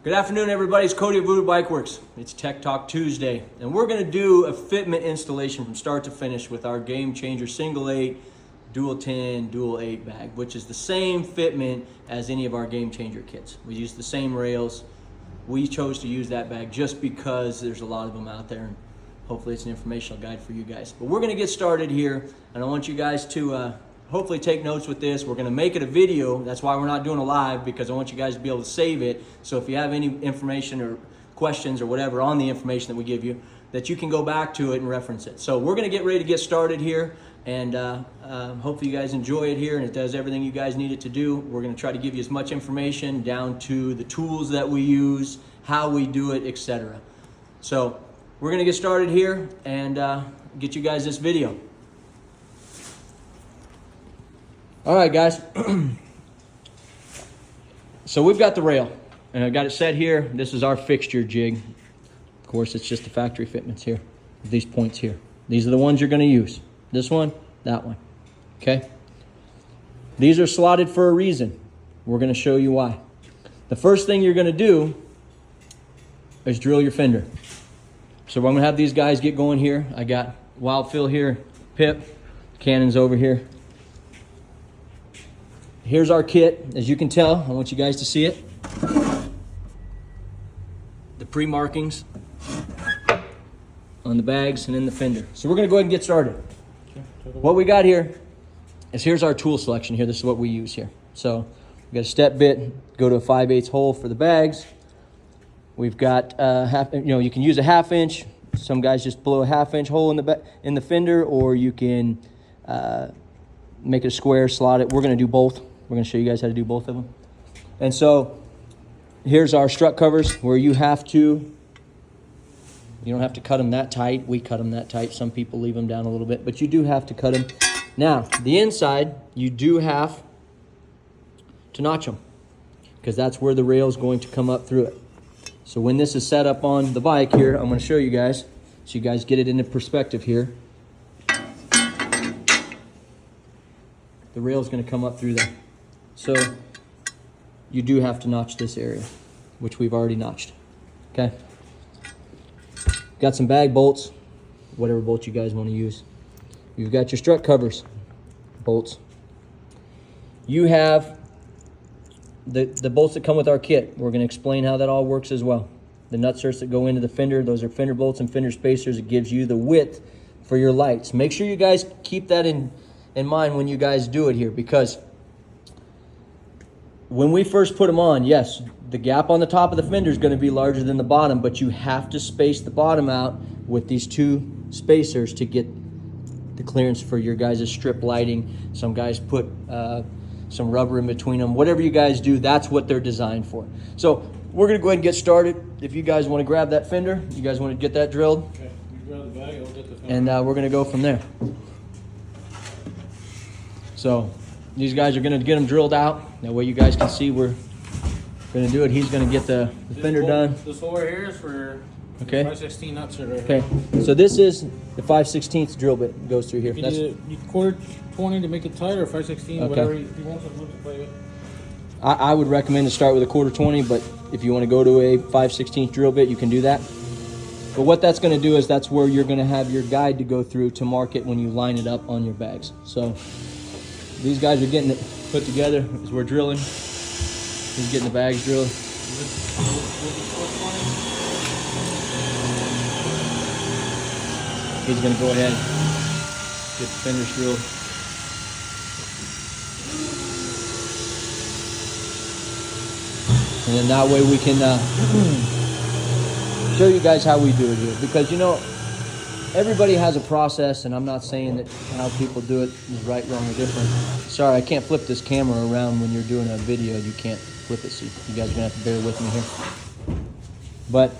Good afternoon, everybody. It's Cody of Voodoo Bike Works. It's Tech Talk Tuesday, and we're going to do a fitment installation from start to finish with our Game Changer Single 8, Dual 10, Dual 8 bag, which is the same fitment as any of our Game Changer kits. We use the same rails. We chose to use that bag just because there's a lot of them out there, and hopefully it's an informational guide for you guys. But we're going to get started here, and I want you guys to hopefully take notes with this. We're going to make it a video. That's why we're not doing a live, because I want you guys to be able to save it. So if you have any information or questions or whatever on the information that we give you, that you can go back to it and reference it. So we're going to get ready to get started here, and hopefully you guys enjoy it here and it does everything you guys need it to do. We're going to try to give you as much information down to the tools that we use, how we do it, etc. So we're going to get started here and get you guys this video. All right, guys. So we've got the rail, and I've got it set here. This is our fixture jig. Of course, it's just the factory fitments here. These points here. These are the ones you're going to use. This one, that one. Okay? These are slotted for a reason. We're going to show you why. The first thing you're going to do is drill your fender. So I'm going to have these guys get going here. I got Wild Phil here, Pip, Cannon's over here. Here's our kit. As you can tell, I want you guys to see it. The pre-markings on the bags and in the fender. So we're going to go ahead and get started. What we got here is, here's our tool selection here. This is what we use here. So we've got a step bit, go to a 5/8 hole for the bags. We've got you can use a 1/2 inch. Some guys just blow a 1/2 inch hole in the fender, or you can make it a square, slot it. We're going to do both. We're going to show you guys how to do both of them. And so here's our strut covers, where you don't have to cut them that tight. We cut them that tight. Some people leave them down a little bit, but you do have to cut them. Now, the inside, you do have to notch them, because that's where the rail is going to come up through it. So when this is set up on the bike here, I'm going to show you guys, so you guys get it into perspective here. The rail is going to come up through there. So you do have to notch this area, which we've already notched. Okay. Got some bag bolts, whatever bolts you guys want to use. You've got your strut covers, bolts. You have the bolts that come with our kit. We're going to explain how that all works as well. The nutserts that go into the fender, those are fender bolts and fender spacers. It gives you the width for your lights. Make sure you guys keep that in mind when you guys do it here, because when we first put them on, yes, the gap on the top of the fender is going to be larger than the bottom, but you have to space the bottom out with these two spacers to get the clearance for your guys' strip lighting. Some guys put some rubber in between them. Whatever you guys do, that's what they're designed for. So we're going to go ahead and get started. If you guys want to grab that fender, you guys want to get that drilled. Okay, you grab the bag, I'll get the fender. And we're going to go from there. So these guys are going to get them drilled out. That way you guys can see we're going to do it. He's going to get the fender done. This hole right here is for okay. 5/16 nuts right okay. here. So this is the 5/16 drill bit goes through here. You That's need a quarter 20 to make it tight, or 5/16, okay. whatever you want to play with. I would recommend to start with a quarter 20, but if you want to go to a 5/16 drill bit, you can do that. But what that's going to do is that's where you're going to have your guide to go through to mark it when you line it up on your bags. So these guys are getting it put together as we're drilling. He's getting the bags drilled. He's going to go ahead and get the fenders drilled. And then that way we can show you guys how we do it here. Because, everybody has a process, and I'm not saying that how people do it is right, wrong, or different. Sorry, I can't flip this camera around when you're doing a video. You can't flip it, so you guys are going to have to bear with me here. But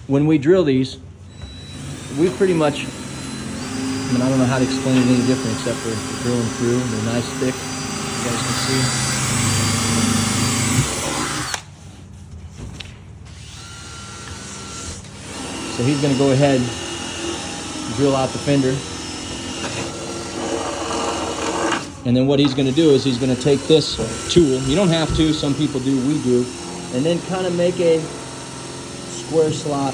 when we drill these, we pretty much, I don't know how to explain it any different except for drilling through. They're nice, thick, you guys can see. So he's going to go ahead and drill out the fender. And then what he's going to do is he's going to take this tool. You don't have to. Some people do. We do. and then kind of make a square slot.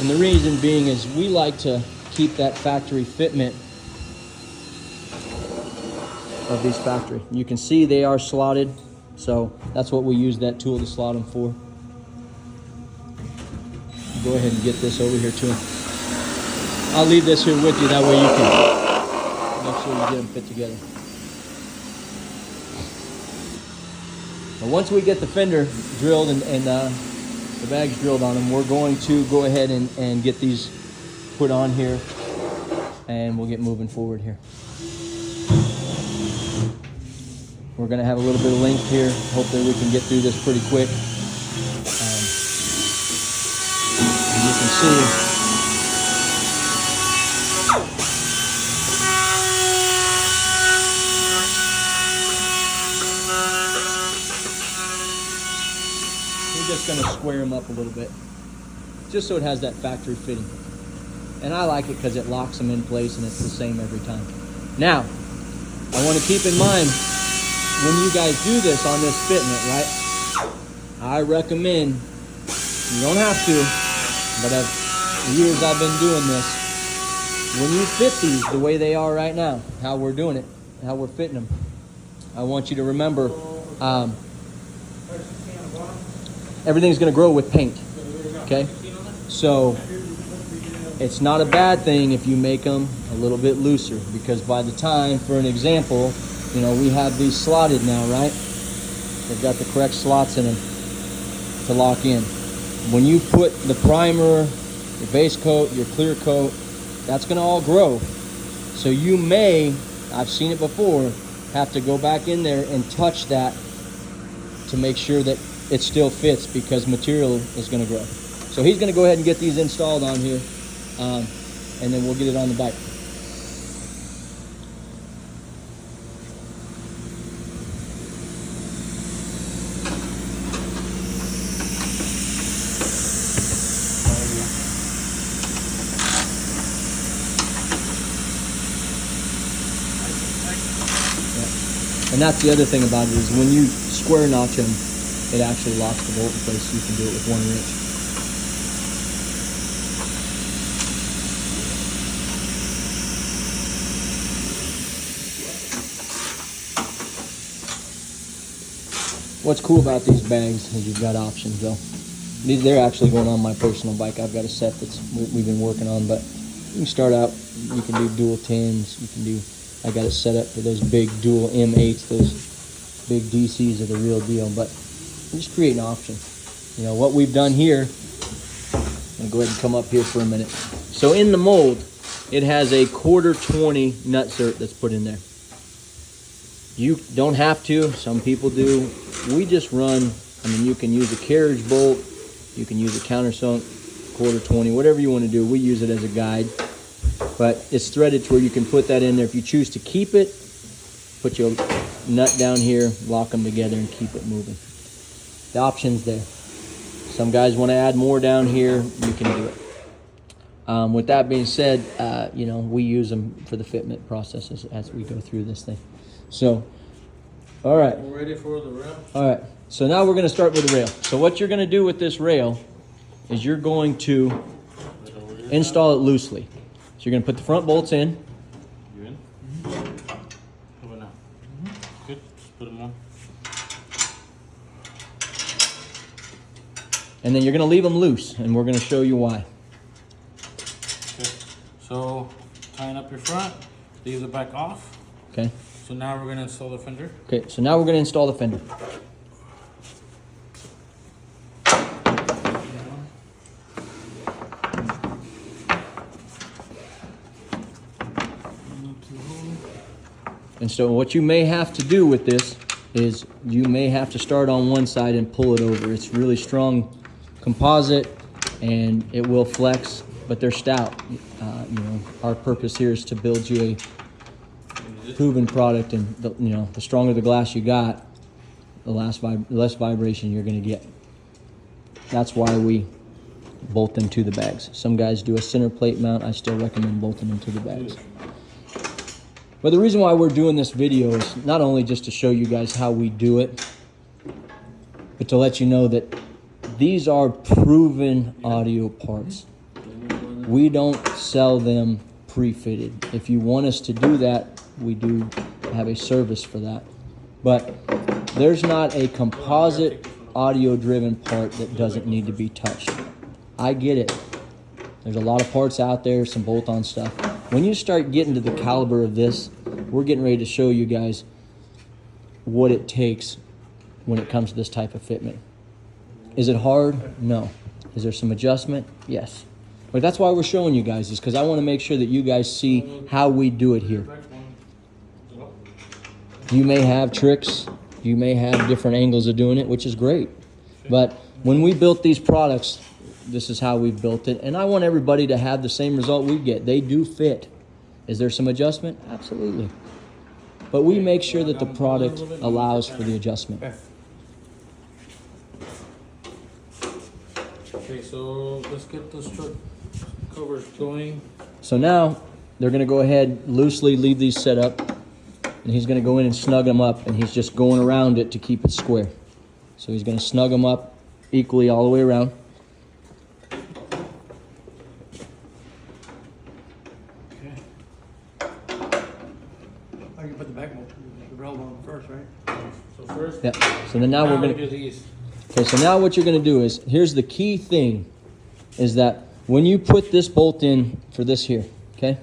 And the reason being is we like to keep that factory fitment of these factory. You can see they are slotted, so that's what we use that tool to slot them for. Go ahead and get this over here to him. I'll leave this here with you, that way you can make sure you get them fit together. But once we get the fender drilled and the bags drilled on them, we're going to go ahead and get these put on here, and we'll get moving forward here. We're going to have a little bit of length here. Hopefully we can get through this pretty quick. And you can see we're just going to square them up a little bit, just so it has that factory fitting. And I like it because it locks them in place and it's the same every time. Now, I want to keep in mind, when you guys do this on this fitment, right, I recommend, you don't have to, but the years I've been doing this, when you fit these the way they are right now, how we're doing it, how we're fitting them, I want you to remember, everything's going to grow with paint, okay? So it's not a bad thing if you make them a little bit looser, because by the time, for an example, you know, we have these slotted now, right? They've got the correct slots in them to lock in. When you put the primer, your base coat, your clear coat, that's going to all grow. So you may, I've seen it before, have to go back in there and touch that to make sure that it still fits, because material is going to grow. So he's going to go ahead and get these installed on here, and then we'll get it on the bike. And that's the other thing about it, is when you square notch them, it actually locks the bolt in place, so you can do it with 1 wrench. What's cool about these bags is you've got options though. They're actually going on my personal bike. I've got a set we've been working on, but you can start out, you can do dual 10s, you can do, I got it set up for those big dual M8s, those big DCs are the real deal, but just create an option. You know, what we've done here, I'm gonna go ahead and come up here for a minute. So in the mold, it has a 1/4 20 nutsert that's put in there. You don't have to, some people do. We just run, I mean, you can use a carriage bolt, you can use a countersunk, 1/4 20, whatever you want to do. We use it as a guide, but it's threaded to where you can put that in there. If you choose to keep it, put your nut down here, lock them together, and keep it moving. The option's there. Some guys want to add more down here, you can do it. With that being said, you know, we use them for the fitment processes as we go through this thing. So, all right. We're ready for the rail. All right. So now we're going to start with the rail. So what you're going to do with this rail is you're going to install it loosely. So you're going to put the front bolts in. You in? How about now? Good. Just put them on. And then you're going to leave them loose, and we're going to show you why. Okay. So tying up your front, leave the back off. Okay. So now we're going to install the fender. Okay. So now we're going to install the fender. And so what you may have to do with this is you may have to start on one side and pull it over. It's really strong composite and it will flex, but they're stout. You know, our purpose here is to build you a proven product, and the stronger the glass you got, the less vibration you're going to get. That's why we bolt them to the bags. Some guys do a center plate mount. I still recommend bolting them to the bags. But the reason why we're doing this video is not only just to show you guys how we do it, but to let you know that these are proven audio parts. We don't sell them pre-fitted. If you want us to do that, we do have a service for that. But there's not a composite audio-driven part that doesn't need to be touched. I get it. There's a lot of parts out there, some bolt-on stuff. When you start getting to the caliber of this, we're getting ready to show you guys what it takes when it comes to this type of fitment. Is it hard? No. Is there some adjustment? Yes. But that's why we're showing you guys, is because I want to make sure that you guys see how we do it here. You may have tricks, you may have different angles of doing it, which is great. But when we built these products, this is how we built it. And I want everybody to have the same result we get. They do fit. Is there some adjustment? Absolutely. But we make sure that the product allows for the adjustment. Okay, so let's get the strut covers going. So now they're going to go ahead, loosely leave these set up, and he's going to go in and snug them up, and he's just going around it to keep it square. So he's going to snug them up equally all the way around. Okay. I can put the back the rail on first, right? So first, Yeah. So then now we're we going do to... these. Okay, so now what you're going to do is, here's the key thing, is that when you put this bolt in for this here, okay?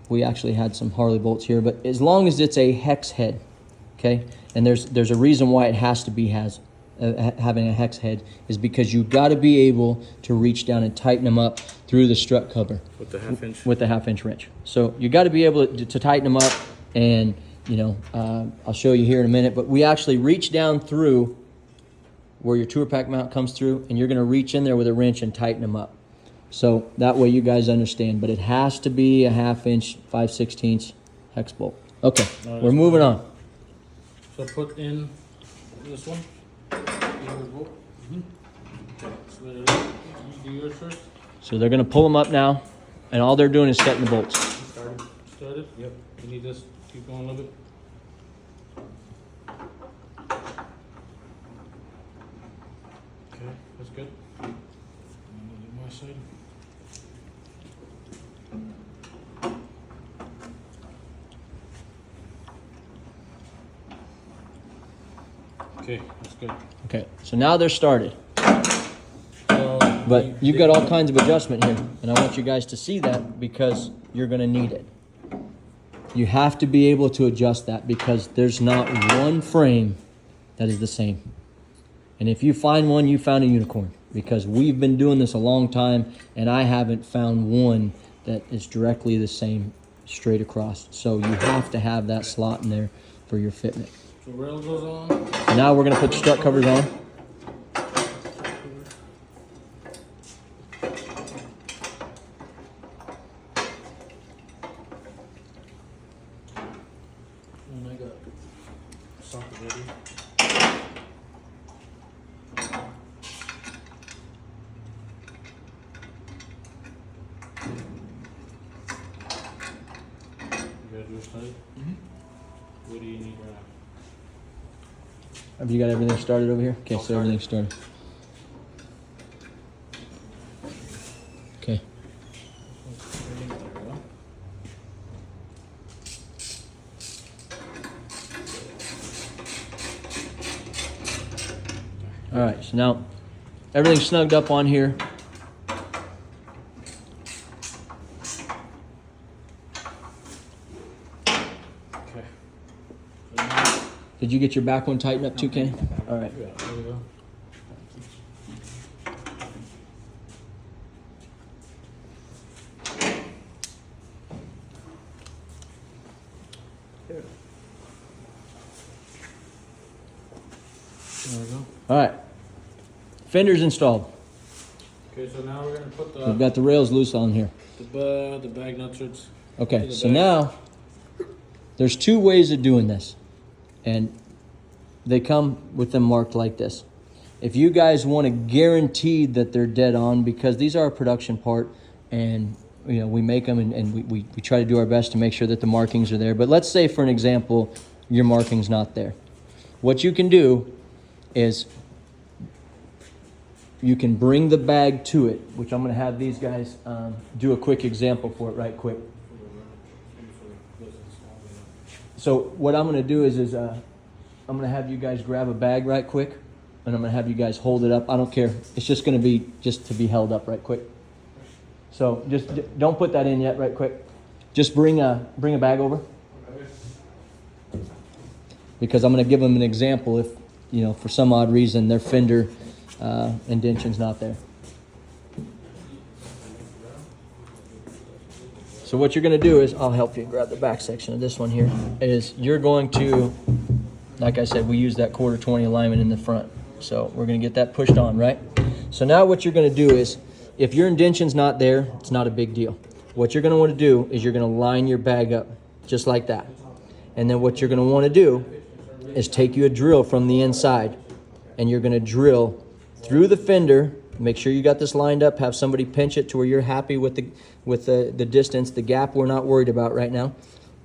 We actually had some Harley bolts here, but as long as it's a hex head, okay? And there's a reason why it has to be having a hex head, is because you got to be able to reach down and tighten them up through the strut cover. With the 1/2 inch. With the 1/2 inch wrench. So you got to be able to tighten them up, and you know, I'll show you here in a minute, but we actually reach down through where your tour pack mount comes through, and you're going to reach in there with a wrench and tighten them up. So that way you guys understand, but it has to be a 1/2 inch, 5/16 hex bolt. Okay, we're moving on. So put in this one. Okay, so you do yours first. So they're going to pull them up now, and all they're doing is setting the bolts. Started? Yep. You need this. Keep going a little bit. Okay, that's good. I'm gonna do my side. Okay, that's good. Okay, so now they're started. So, But you've got all kinds of adjustment here, and I want you guys to see that because you're going to need it. You have to be able to adjust that because there's not one frame that is the same. And if you find one, you found a unicorn, because we've been doing this a long time, and I haven't found one that is directly the same straight across. So you have to have that slot in there for your fitment. so rail goes on. Now we're going to put the strut covers on. And I got socket ready. You guys your side? What do you need right now? Have you got everything started over here? Okay, All so everything's started. Okay. There we go. All right, so now everything's snugged up on here. Okay. So now, Did you get your back one tightened up too, Kenny? All right. yeah, there we go. There we go. All right. Fender's installed. Okay, so now we're gonna put We've got the rails loose on here. the bag nuts. Okay, so now there's two ways of doing this, and they come with them marked like this. If you guys want to guarantee that they're dead on, because these are a production part, and you know we make them, and we try to do our best to make sure that the markings are there. But let's say, for an example, your marking's not there. What you can do is you can bring the bag to it, which I'm going to have these guys do a quick example for it right quick. So what I'm going to do is I'm going to have you guys grab a bag right quick, and I'm going to have you guys hold it up. I don't care. It's just going to be just to be held up right quick. So just don't put that in yet right quick. Just bring a bag over. Because I'm going to give them an example if, you know, for some odd reason their Fender indention's not there. So what you're going to do is, I'll help you grab the back section of this one here, is you're going to, like I said, we use that 1/4-20 alignment in the front. So we're going to get that pushed on, right? So now what you're going to do is, if your indention's not there, it's not a big deal. What you're going to want to do is you're going to line your bag up just like that. And then what you're going to want to do is take you a drill from the inside, and you're going to drill through the fender. Make sure you got this lined up. Have somebody pinch it to where you're happy with the distance, the gap we're not worried about right now.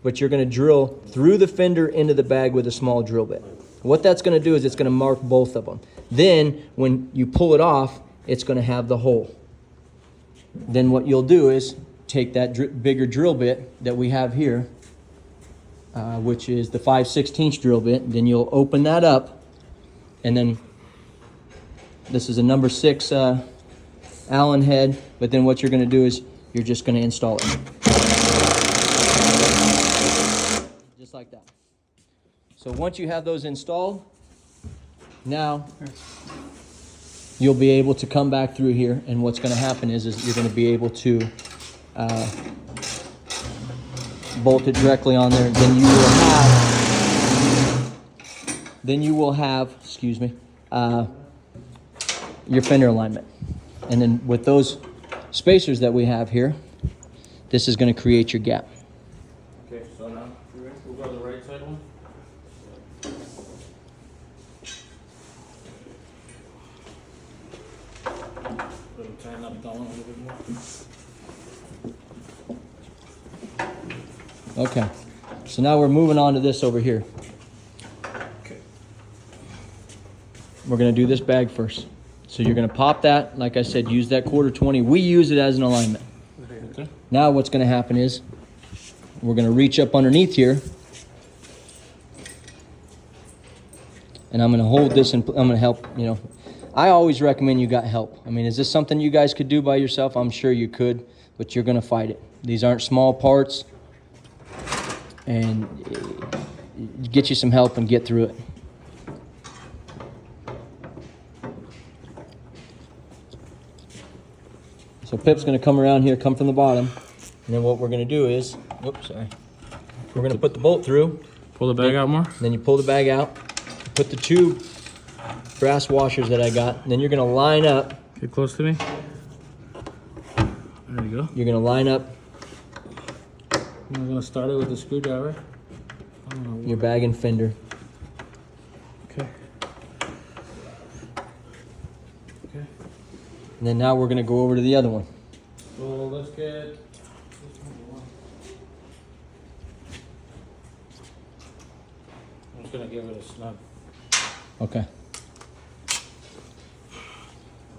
But you're going to drill through the fender into the bag with a small drill bit. What that's going to do is it's going to mark both of them. Then when you pull it off, it's going to have the hole. Then what you'll do is take that bigger drill bit that we have here, which is the 5/16 drill bit. Then you'll open that up, and then this is a number 6 Allen head. But then what you're going to do is you're just going to install it, just like that. So once you have those installed, now you'll be able to come back through here, and what's going to happen is you're going to be able to bolt it directly on there. Then you will have, excuse me, your fender alignment. And then with those spacers that we have here, this is going to create your gap. Okay, so now we'll go to the right side one. Tighten up that one a little bit more. Okay, so now we're moving on to this over here. Okay. We're going to do this bag first. So you're going to pop that, like I said, use that 1/4-20. We use it as an alignment. Okay. Now what's going to happen is we're going to reach up underneath here, and I'm going to hold this, and I'm going to help, you know. I always recommend you got help. I mean, is this something you guys could do by yourself? I'm sure you could, but you're going to fight it. These aren't small parts, and get you some help and get through it. So Pip's going to come around here, come from the bottom, and then what we're going to do is, whoops, sorry. We're going to put the bolt through. Pull the bag out more. Then you pull the bag out, put the 2 brass washers that I got, and then you're going to line up. Get close to me. There you go. You're going to line up I'm going to start it with the screwdriver. your bag and fender. Okay. Okay. And then now we're going to go over to the other one. So let's get. I'm just going to give it a snug. Okay.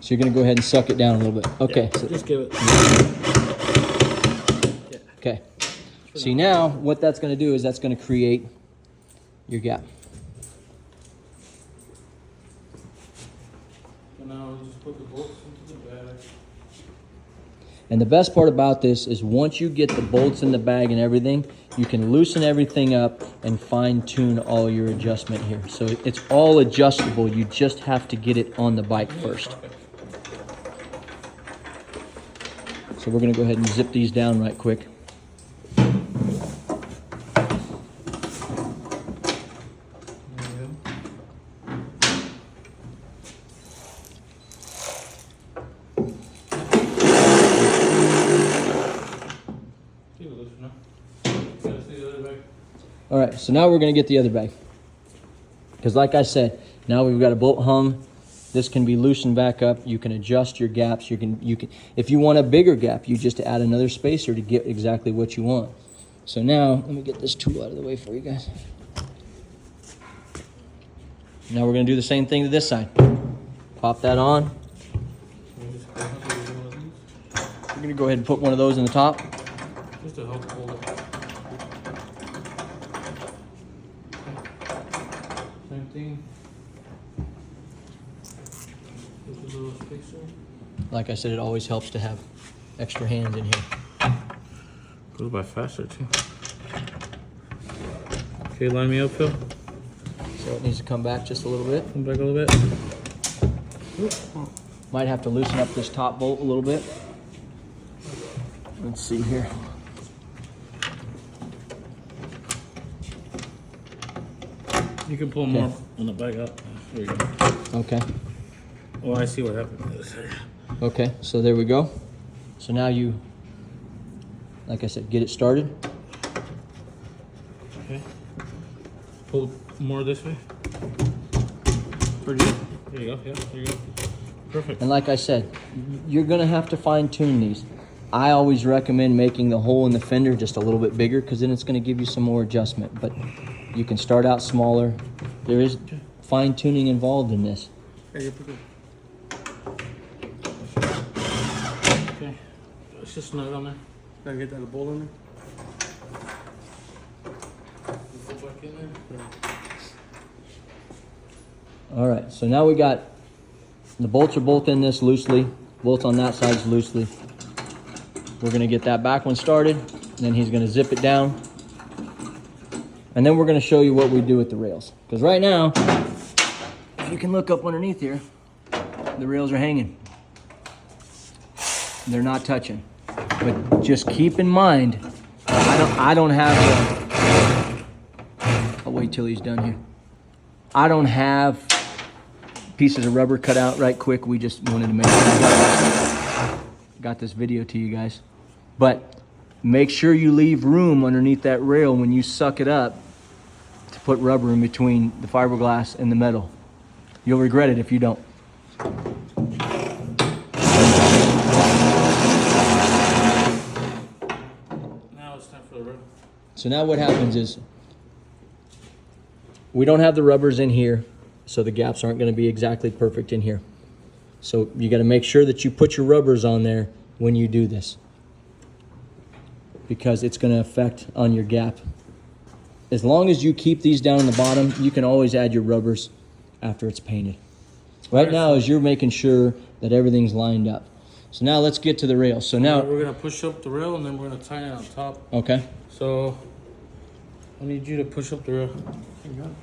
So you're going to go ahead and suck it down a little bit. Okay. Yeah, So, just give it. okay. See, now what that's going to do is that's going to create your gap. So now we'll just put the bolts into the bag. And the best part about this is once you get the bolts in the bag and everything, you can loosen everything up and fine tune all your adjustment here. So it's all adjustable. You just have to get it on the bike first. So we're going to go ahead and zip these down right quick. All right, so now we're going to get the other bag. Because like I said, now we've got a bolt hung. This can be loosened back up. You can adjust your gaps. You can if you want a bigger gap, you just add another spacer to get exactly what you want. So now, let me get this tool out of the way for you guys. Now we're gonna do the same thing to this side. Pop that on. We're gonna go ahead and put one of those in the top. Just to help hold it. Same thing. Just a little spacer. Like I said, it always helps to have extra hands in here. Goes by faster too. Okay, line me up, Phil. So it needs to come back just a little bit. Come back a little bit. Might have to loosen up this top bolt a little bit. Let's see here. You can pull more on the back up. There you go. Okay. Oh, I see what happened. Okay, so there we go. So now you, like I said, get it started. Okay. Pull more this way. Pretty good. There you go. Yeah, there you go. Perfect. And like I said, you're gonna have to fine tune these. I always recommend making the hole in the fender just a little bit bigger because then it's gonna give you some more adjustment. But you can start out smaller. There is fine tuning involved in this. Okay, put it. Okay. It's just snug on there. Gotta get that bolt in there. Go back in there. All right, so now we got the bolts are both in this loosely. Bolts on that side is loosely. We're gonna get that back one started, and then he's gonna zip it down. And then we're gonna show you what we do with the rails. Because right now, if you can look up underneath here, the rails are hanging. They're not touching. But just keep in mind, I don't have I'll wait till he's done here. I don't have pieces of rubber cut out right quick. We just wanted to make sure got this video to you guys. But make sure you leave room underneath that rail when you suck it up to put rubber in between the fiberglass and the metal. You'll regret it if you don't. Now it's time for the rubber. So now what happens is we don't have the rubbers in here, so the gaps aren't going to be exactly perfect in here. So you got to make sure that you put your rubbers on there when you do this, because it's going to affect on your gap. As long as you keep these down on the bottom, you can always add your rubbers after it's painted. Right now is you're making sure that everything's lined up. So now let's get to the rail. So now we're gonna push up the rail and then we're gonna tie it on top. Okay. So I need you to push up the rail. You got it.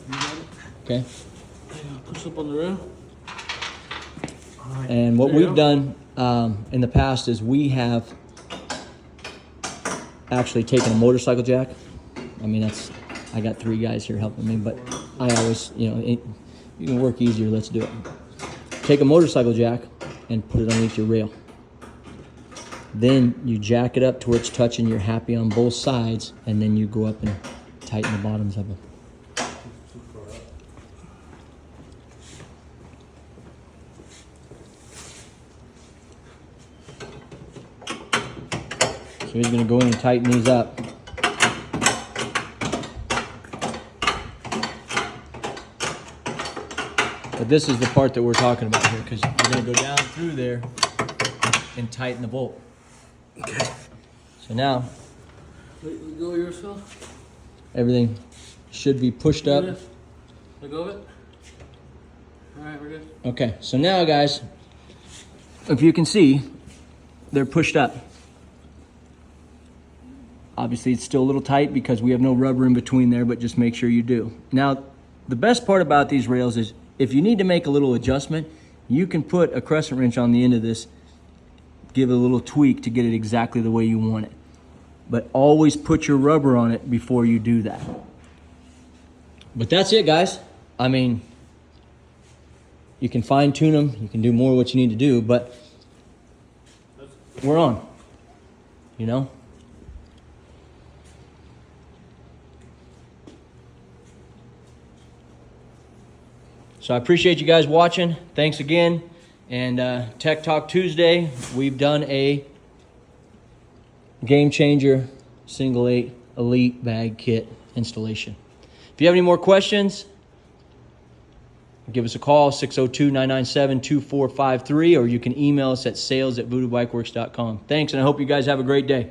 You got it. Okay. Push up on the rail. And what There you we've go. done in the past is we have actually taken a motorcycle jack. I mean, I got 3 guys here helping me, but I always, you can work easier, let's do it. Take a motorcycle jack and put it underneath your rail. Then you jack it up to where it's touching, you're happy on both sides, and then you go up and tighten the bottoms of them. So he's going to go in and tighten these up. But this is the part that we're talking about here, because you're going to go down through there and tighten the bolt. Okay. So now Let go of yourself. everything should be pushed up. Let go of it. Alright, we're good. Okay, so now guys, if you can see, they're pushed up. Obviously it's still a little tight because we have no rubber in between there, but just make sure you do. Now, the best part about these rails is if you need to make a little adjustment, you can put a crescent wrench on the end of this, give it a little tweak to get it exactly the way you want it. But always put your rubber on it before you do that. But that's it, guys. I mean, you can fine tune them, you can do more what you need to do, but we're on, So I appreciate you guys watching. Thanks again. And Tech Talk Tuesday, we've done a Game Changer Single 8 Elite Bag Kit installation. If you have any more questions, Give us a call, 602-997-2453, or you can email us at sales@voodoobikeworks.com. Thanks, and I hope you guys have a great day.